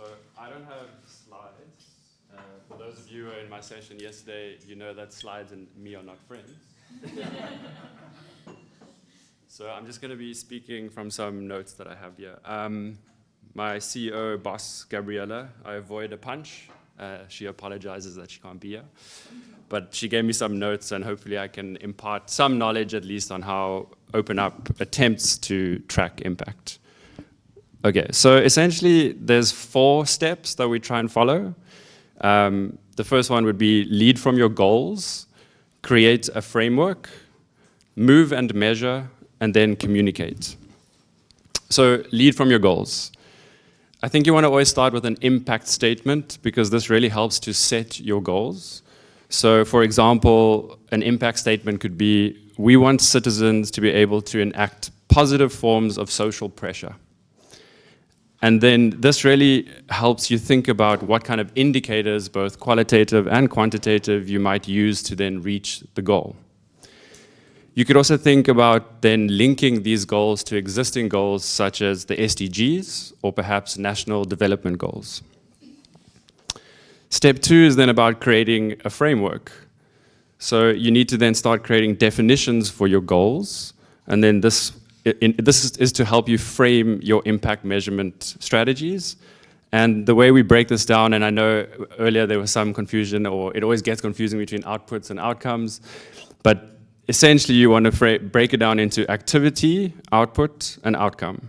So I don't have slides. For those of you who were in my session yesterday, you know that slides and me are not friends. So I'm just going to be speaking from some notes that I have here. My CEO, boss, Gabriella, I avoid a punch. She apologizes that she can't be here. But she gave me some notes, and hopefully I can impart some knowledge at least on how OpenUp attempts to track impact. Okay, so essentially there's 4 steps that we try and follow. The first one would be lead from your goals, create a framework, move and measure, and then communicate. So lead from your goals. I think you want to always start with an impact statement because this really helps to set your goals. So for example, an impact statement could be, we want citizens to be able to enact positive forms of social pressure. And then this really helps you think about what kind of indicators, both qualitative and quantitative, you might use to then reach the goal. You could also think about then linking these goals to existing goals such as the SDGs or perhaps national development goals. Step 2 is then about creating a framework. So you need to then start creating definitions for your goals, and then this is to help you frame your impact measurement strategies. And the way we break this down, and I know earlier there was some confusion, or it always gets confusing between outputs and outcomes, but essentially you want to break it down into activity, output, and outcome.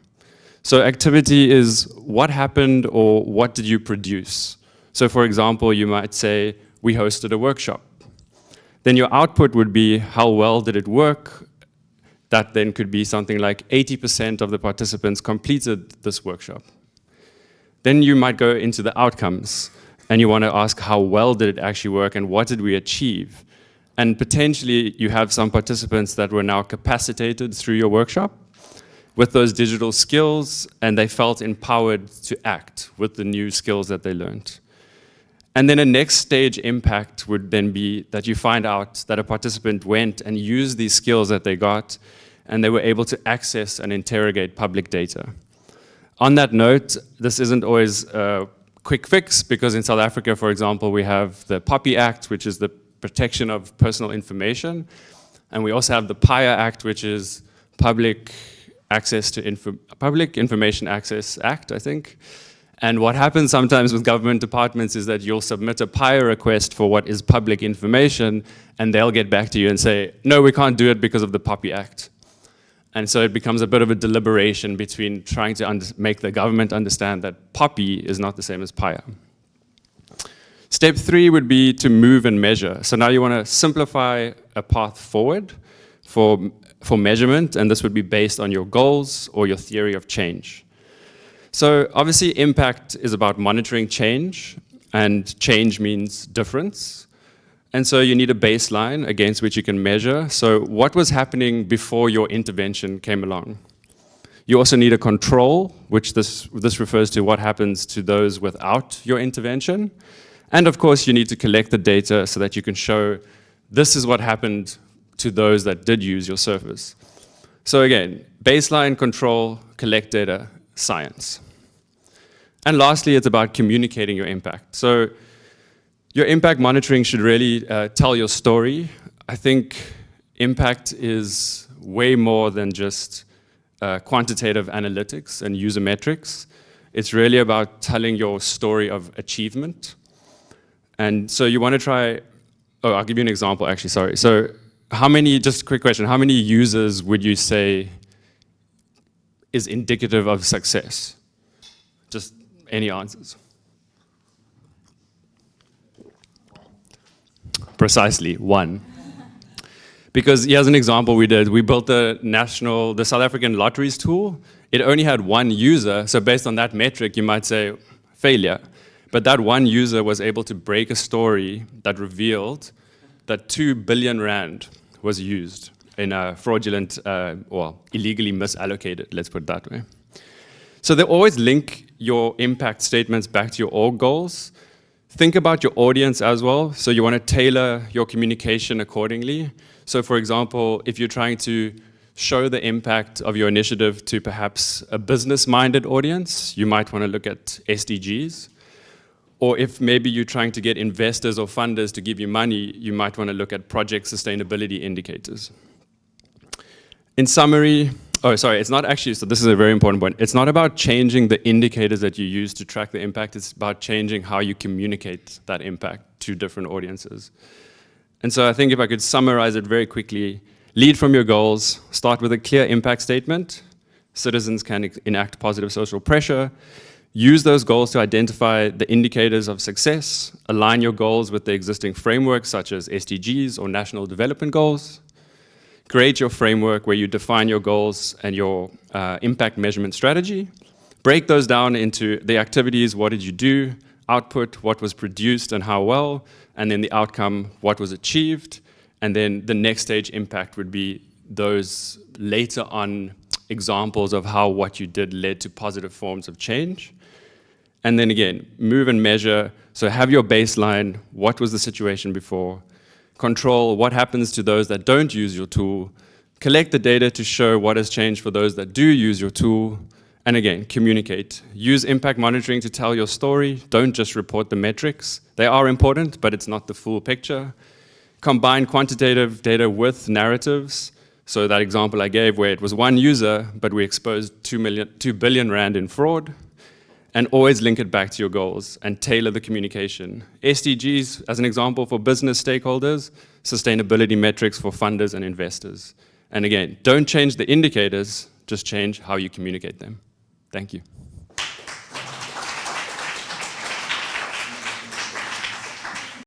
So activity is what happened or what did you produce. So for example, you might say, we hosted a workshop. Then your output would be how well did it work. That then could be something like 80% of the participants completed this workshop. Then you might go into the outcomes and you want to ask how well did it actually work and what did we achieve? And potentially you have some participants that were now capacitated through your workshop with those digital skills, and they felt empowered to act with the new skills that they learned. And then a next stage impact would then be that you find out that a participant went and used these skills that they got, and they were able to access and interrogate public data. On that note, this isn't always a quick fix, because in South Africa, for example, we have the POPI Act, which is the Protection of Personal Information, and we also have the PIA Act, which is Public Information Access Act, I think. And what happens sometimes with government departments is that you'll submit a PIA request for what is public information, and they'll get back to you and say, no, we can't do it because of the POPI Act. And so it becomes a bit of a deliberation between trying to make the government understand that POPI is not the same as PIA. Step 3 would be to move and measure. So now you want to simplify a path forward for measurement, and this would be based on your goals or your theory of change. So obviously impact is about monitoring change, and change means difference. And so you need a baseline against which you can measure. So what was happening before your intervention came along? You also need a control, which this refers to what happens to those without your intervention. And of course you need to collect the data so that you can show this is what happened to those that did use your service. So again, baseline, control, collect data, science. And lastly, it's about communicating your impact. So your impact monitoring should really tell your story. I think impact is way more than just quantitative analytics and user metrics. It's really about telling your story of achievement. And so you want to try, I'll give you an example actually, sorry. So just a quick question, how many users would you say is indicative of success? Just any answers? Precisely, 1. Because here's an example we did. We built the South African lotteries tool. It only had 1 user, so based on that metric, you might say failure. But that 1 user was able to break a story that revealed that 2 billion rand was used in a fraudulent, or illegally misallocated, let's put it that way. So they always link your impact statements back to your org goals. Think about your audience as well. So you want to tailor your communication accordingly. So for example, if you're trying to show the impact of your initiative to perhaps a business-minded audience, you might want to look at SDGs. Or if maybe you're trying to get investors or funders to give you money, you might want to look at project sustainability indicators. In summary, it's not actually, so this is a very important point. It's not about changing the indicators that you use to track the impact, it's about changing how you communicate that impact to different audiences. And so I think if I could summarize it very quickly, lead from your goals, start with a clear impact statement. Citizens can enact positive social pressure. Use those goals to identify the indicators of success. Align your goals with the existing frameworks such as SDGs or national development goals. Create your framework where you define your goals and your impact measurement strategy. Break those down into the activities, what did you do, output, what was produced and how well, and then the outcome, what was achieved. And then the next stage impact would be those later on examples of how what you did led to positive forms of change. And then again, move and measure. So have your baseline, what was the situation before? Control what happens to those that don't use your tool. Collect the data to show what has changed for those that do use your tool. And again, communicate. Use impact monitoring to tell your story. Don't just report the metrics. They are important, but it's not the full picture. Combine quantitative data with narratives. So that example I gave where it was one user, but we exposed 2 billion rand in fraud. And always link it back to your goals and tailor the communication. SDGs, as an example, for business stakeholders, sustainability metrics for funders and investors. And again, don't change the indicators, just change how you communicate them. Thank you.